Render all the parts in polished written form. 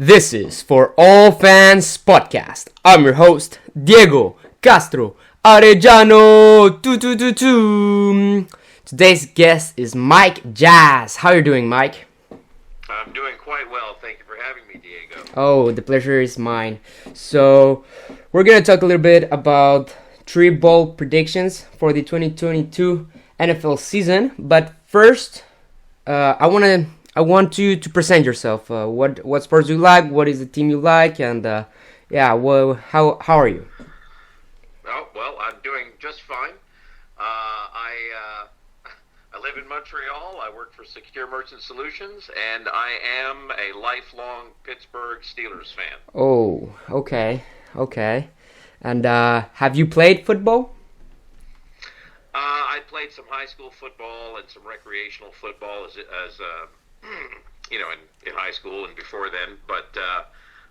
This is For All Fans Podcast. I'm your host, Diego Castro Arellano. Today's guest is Mike Jazz. How are you doing, Mike? I'm doing quite well. Thank you for having me, Diego. Oh, the pleasure is mine. So, we're going to talk a little bit about 3 bold predictions for the 2022 NFL season. But first, I want you to present yourself. What sports you like? What is the team you like? And how are you? Oh, well, I'm doing just fine. I live in Montreal. I work for Secure Merchant Solutions, and I am a lifelong Pittsburgh Steelers fan. Oh, okay. And have you played football? I played some high school football and some recreational football as in high school and before then. But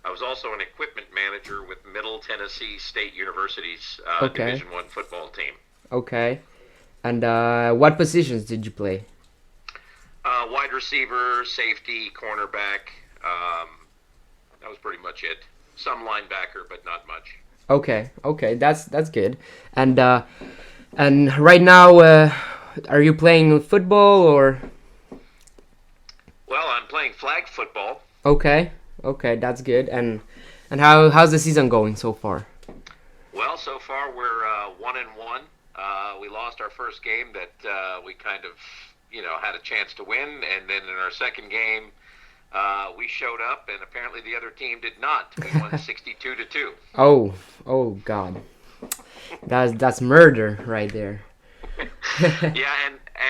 I was also an equipment manager with Middle Tennessee State University's Division I football team. Okay. And what positions did you play? Wide receiver, safety, cornerback. That was pretty much it. Some linebacker, but not much. Okay, that's good. And right now, are you playing football or? Well, I'm playing flag football. Okay, that's good. And how's the season going so far? Well, so far we're 1-1. We lost our first game that we kind of, had a chance to win, and then in our second game, we showed up, and apparently the other team did not. We won 62-2. Oh God, that's murder right there. Yeah,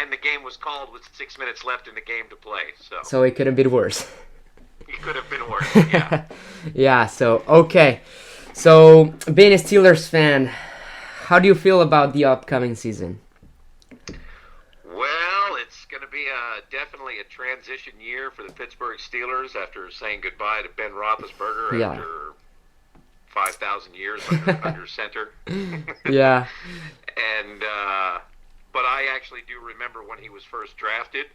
and the game was called with 6 minutes left in the game to play. So it could have been worse. It could have been worse. Yeah. Yeah. So okay. So being a Steelers fan, how do you feel about the upcoming season? Well, it's going to be definitely a transition year for the Pittsburgh Steelers after saying goodbye to Ben Roethlisberger after 5,000 years under center. Yeah. And but I actually do remember when he was first drafted,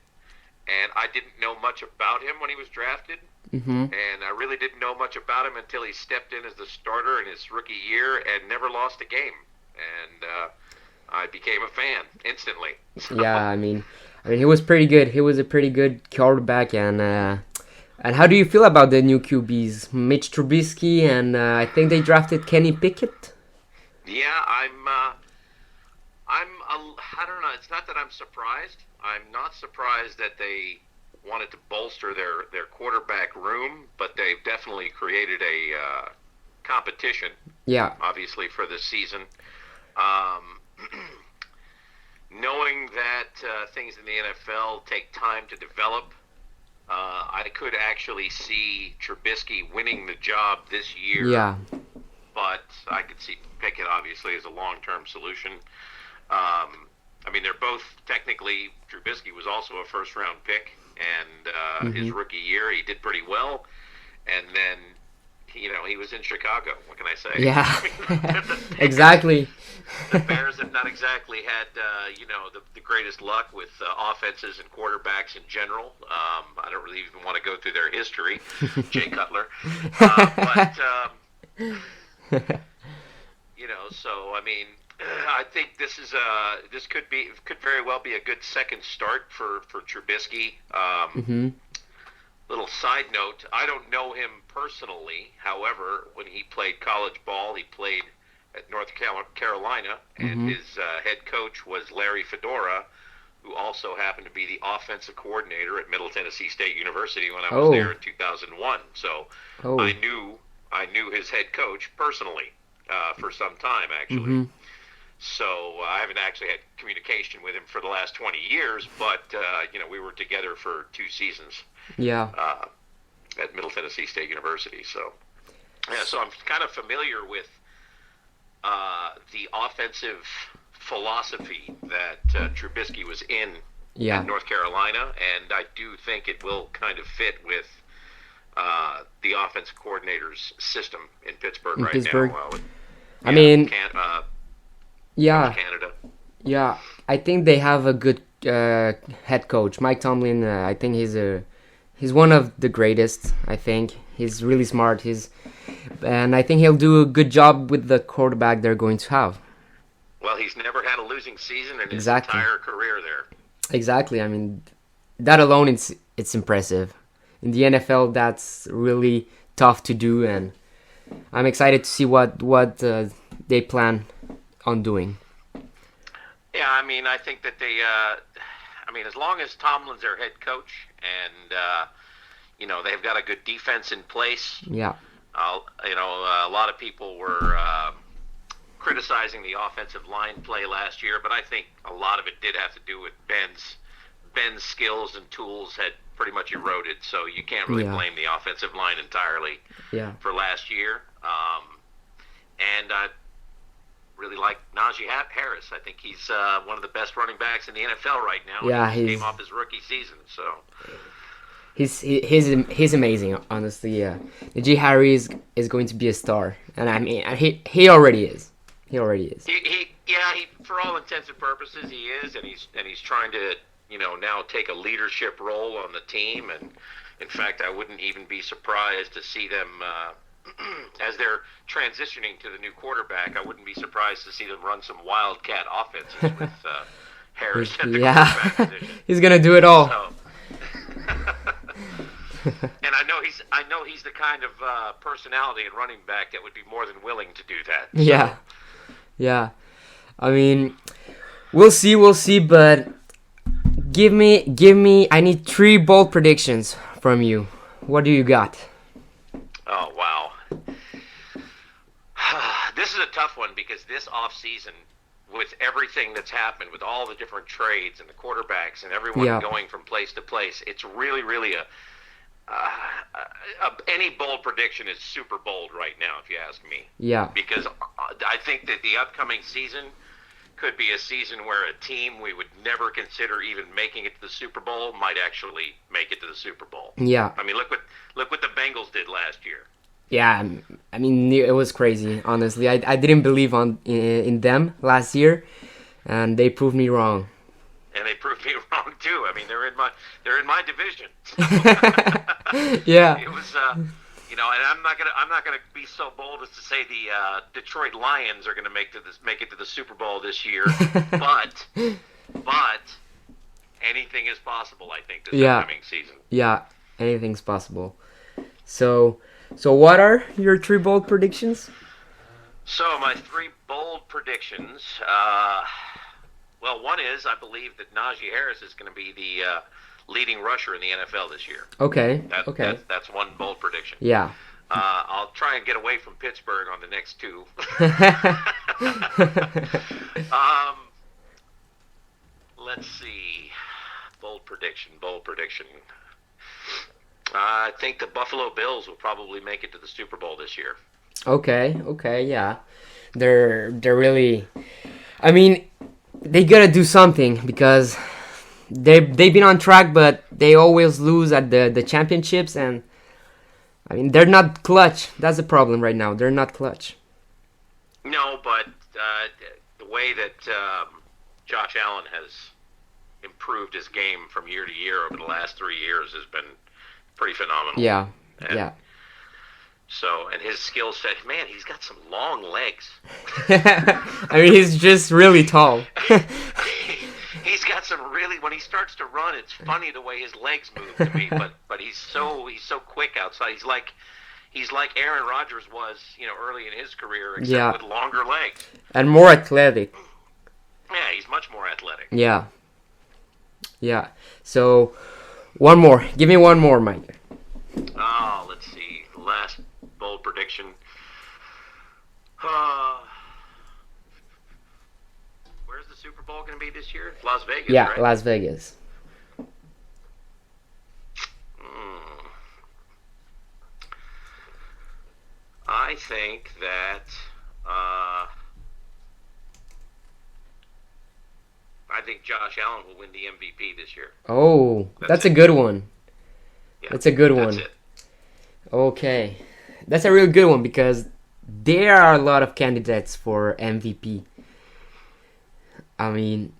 and I didn't know much about him when he was drafted. Mm-hmm. And I really didn't know much about him until he stepped in as the starter in his rookie year and never lost a game. And I became a fan instantly. So. Yeah, I mean, he was pretty good. He was a pretty good quarterback. And how do you feel about the new QBs, Mitch Trubisky, and I think they drafted Kenny Pickett? Yeah, I don't know. It's not that I'm surprised. I'm not surprised that they wanted to bolster their quarterback room, but they've definitely created a competition. Yeah. Obviously for this season. Knowing that things in the NFL take time to develop, I could actually see Trubisky winning the job this year. Yeah. But I could see Pickett obviously as a long-term solution. They're both technically. Trubisky was also a first-round pick, and his rookie year he did pretty well. And then, he was in Chicago. What can I say? Yeah, exactly. The Bears have not exactly had, the greatest luck with offenses and quarterbacks in general. I don't really even want to go through their history, Jay Cutler. I think this could very well be a good second start for Trubisky. Little side note, I don't know him personally. However, when he played college ball, he played at North Carolina, and his head coach was Larry Fedora, who also happened to be the offensive coordinator at Middle Tennessee State University when I was there in 2001. So I knew his head coach personally for some time, actually. So I haven't actually had communication with him for the last 20 years, but we were together for 2 seasons. Yeah. At Middle Tennessee State University. So I'm kind of familiar with the offensive philosophy that Trubisky was in at North Carolina, and I do think it will kind of fit with the offensive coordinator's system in Pittsburgh now. Canada. Yeah, I think they have a good head coach, Mike Tomlin. I think he's one of the greatest. I think He's really smart. And I think he'll do a good job with the quarterback they're going to have. Well, he's never had a losing season in his Exactly. entire career there. Exactly. I mean, that alone, it's impressive. In the NFL, that's really tough to do, and I'm excited to see what they plan on doing. Yeah, I mean, I think that as long as Tomlin's their head coach and, they've got a good defense in place. Yeah. A lot of people were criticizing the offensive line play last year, but I think a lot of it did have to do with Ben's skills and tools had pretty much eroded, so you can't really blame the offensive line entirely for last year. And I really like Najee Harris. I think he's one of the best running backs in the NFL right now. Yeah, he came off his rookie season, so he's amazing. Honestly, yeah. Najee Harris is going to be a star, and I mean he already is. He already is. He for all intents and purposes he is, and he's trying to now take a leadership role on the team. And in fact, I wouldn't even be surprised to see them. As they're transitioning to the new quarterback, I wouldn't be surprised to see them run some wildcat offenses with Harris at the quarterback position. He's gonna do it all. So, and I know he's the kind of personality and running back that would be more than willing to do that. So. Yeah. I mean, we'll see, but give me. I need 3 bold predictions from you. What do you got? Oh, wow. This is a tough one because this offseason, with everything that's happened, with all the different trades and the quarterbacks and everyone going from place to place, it's really, really any bold prediction is super bold right now, if you ask me. Yeah. Because I think that the upcoming season could be a season where a team we would never consider even making it to the Super Bowl might actually make it to the Super Bowl. Yeah. I mean, look what the Bengals did last year. Yeah, I mean, it was crazy, honestly. I didn't believe in them last year, and they proved me wrong. And they proved me wrong too. I mean, they're in my division. Yeah. It was and I'm not gonna be so bold as to say the Detroit Lions are gonna make it to the Super Bowl this year, but anything is possible. I think this upcoming season. Yeah, anything's possible. So what are your 3 bold predictions? So my 3 bold predictions. Well, one is I believe that Najee Harris is going to be the leading rusher in the NFL this year. Okay. That's one bold prediction. Yeah. I'll try and get away from Pittsburgh on the next 2. Let's see. Bold prediction. I think the Buffalo Bills will probably make it to the Super Bowl this year. Okay, yeah. They're really, I mean, they gotta do something because they've been on track, but they always lose at the championships, and I mean they're not clutch. That's the problem right now. They're not clutch. No, but the way that Josh Allen has improved his game from year to year over the last 3 years has been pretty phenomenal. Yeah. So, and his skill set, man, he's got some long legs. I mean, he's just really tall. He's got some really, when he starts to run, it's funny the way his legs move to me, but he's so quick outside. He's like Aaron Rodgers was, early in his career, except with longer legs. And more athletic. Yeah, he's much more athletic. Yeah. So, one more. Give me one more, Mike. Oh, let's see. Last bold prediction. Where's the Super Bowl going to be this year? Las Vegas, right? Las Vegas. I think that I think Josh Allen will win the MVP this year. Oh, that's a good one. Yeah, that's a good one. That's it. Okay. That's a real good one because there are a lot of candidates for MVP. I mean,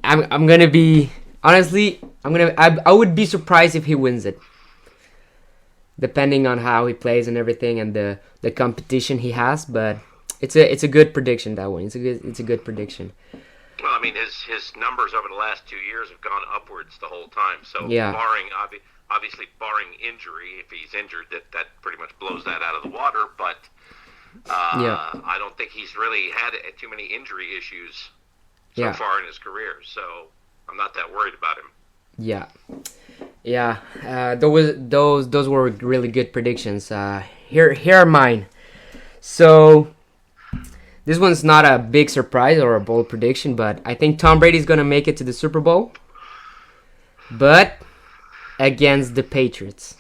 I'm gonna be honestly. I would be surprised if he wins it. depending on how he plays and everything and the competition he has. But it's a good prediction, that one. It's a good prediction. Well, I mean, his numbers over the last 2 years have gone upwards the whole time. So Yeah. obviously barring injury, if he's injured, that pretty much blows that out of the water. But Yeah. I don't think he's really had too many injury issues so Yeah. far in his career. So I'm not that worried about him. Yeah. Those were really good predictions. Here are mine. So this one's not a big surprise or a bold prediction, but I think Tom Brady's gonna make it to the Super Bowl, but against the Patriots.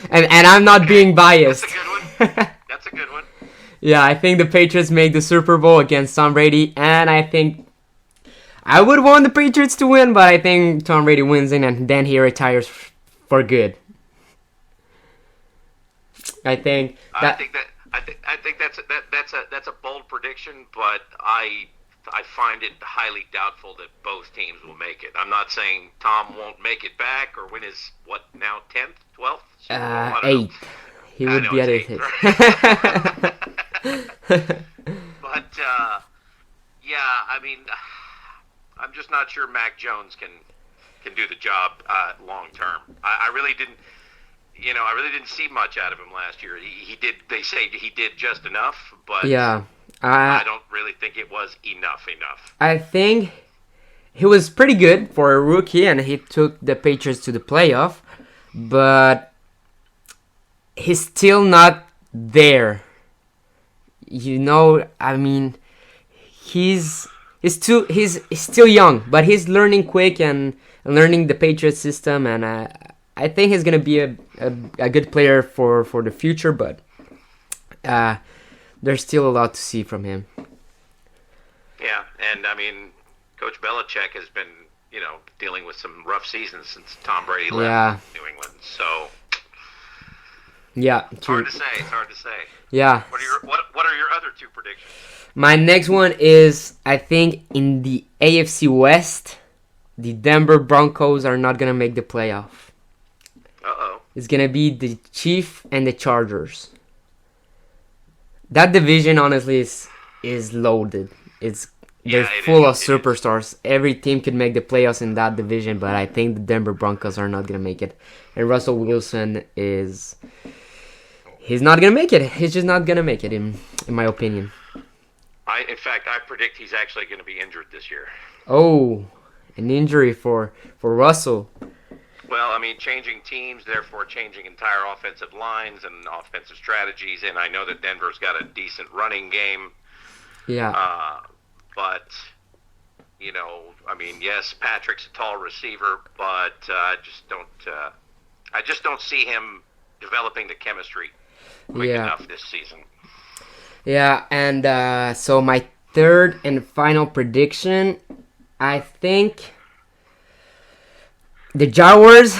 And I'm not being biased. That's a good one. That's a good one. Yeah, I think the Patriots make the Super Bowl against Tom Brady, and I think I would want the Patriots to win, but I think Tom Brady wins it, and then he retires for good. I think that's a bold prediction, but I find it highly doubtful that both teams will make it. I'm not saying Tom won't make it back or win his 10th, 12th, 8th. He would be at 8th. But yeah, I mean, I'm just not sure Mac Jones can do the job long term. I really didn't. I really didn't see much out of him last year. He did. They say he did just enough, but yeah, I don't really think it was enough. I think he was pretty good for a rookie, and he took the Patriots to the playoff, but he's still not there. I mean, he's still young, but he's learning quick and learning the Patriots system, and I think he's gonna be a good player for the future, but there's still a lot to see from him. Yeah, and I mean, Coach Belichick has been, dealing with some rough seasons since Tom Brady left New England. So yeah, it's hard to say. Yeah. What are your other two predictions? My next one is, I think in the AFC West, the Denver Broncos are not gonna make the playoff. Uh-oh. It's gonna be the Chiefs and the Chargers. That division, honestly, is loaded. They're full of superstars. Every team could make the playoffs in that division, but I think the Denver Broncos are not gonna make it. And Russell Wilson he's not gonna make it. He's just not gonna make it, in my opinion. In fact, I predict he's actually going to be injured this year. Oh, an injury for Russell. Well, I mean, changing teams, therefore changing entire offensive lines and offensive strategies, and I know that Denver's got a decent running game. Yeah. But, I mean, yes, Patrick's a tall receiver, but I just don't see him developing the chemistry quick enough this season. Yeah, and so my third and final prediction, I think the Jaguars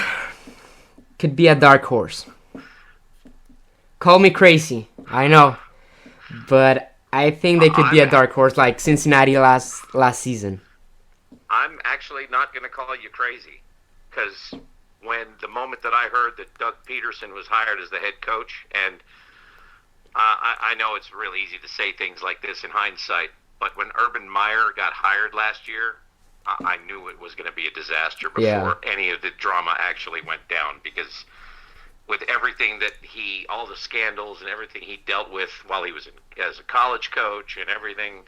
could be a dark horse. Call me crazy, I know, but I think they could be a dark horse like Cincinnati last season. I'm actually not going to call you crazy, because when the moment that I heard that Doug Peterson was hired as the head coach, and I know it's really easy to say things like this in hindsight, but when Urban Meyer got hired last year, I knew it was going to be a disaster before any of the drama actually went down, because with everything that all the scandals and everything he dealt with while he was as a college coach and everything,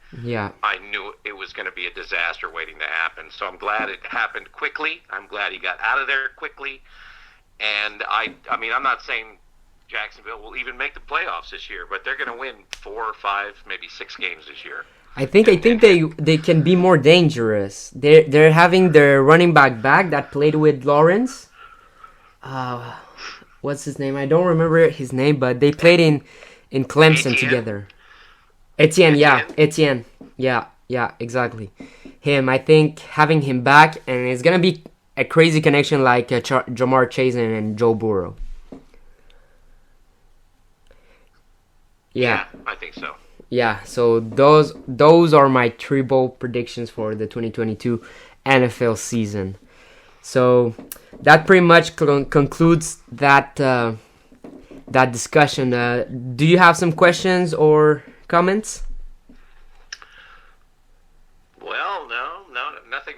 I knew it was going to be a disaster waiting to happen. So I'm glad it happened quickly. I'm glad he got out of there quickly. And I mean, I'm not saying Jacksonville will even make the playoffs this year, but they're going to win 4 or 5, maybe 6 games this year. I think they can be more dangerous. They're having their running back that played with Lawrence. What's his name? I don't remember his name, but they played in Clemson together. Etienne. Yeah, exactly. Him, I think having him back, and it's gonna be a crazy connection like Jamar Chase and Joe Burrow. Yeah, I think so. Yeah, so those are my 3 bold predictions for the 2022 NFL season. So that pretty much concludes that that discussion. Do you have some questions or comments? Well, no, nothing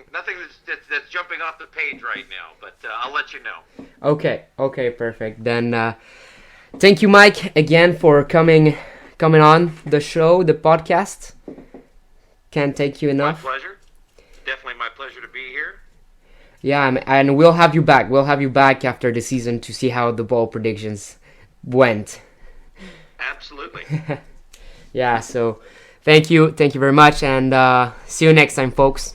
that's jumping off the page right now. But I'll let you know. Okay, perfect. Then thank you, Mike, again for coming on the show, the podcast. Can't thank you enough. My pleasure. Definitely my pleasure to be here. Yeah, and we'll have you back. We'll have you back after the season to see how the ball predictions went. Absolutely. Yeah, so thank you very much, and see you next time, folks.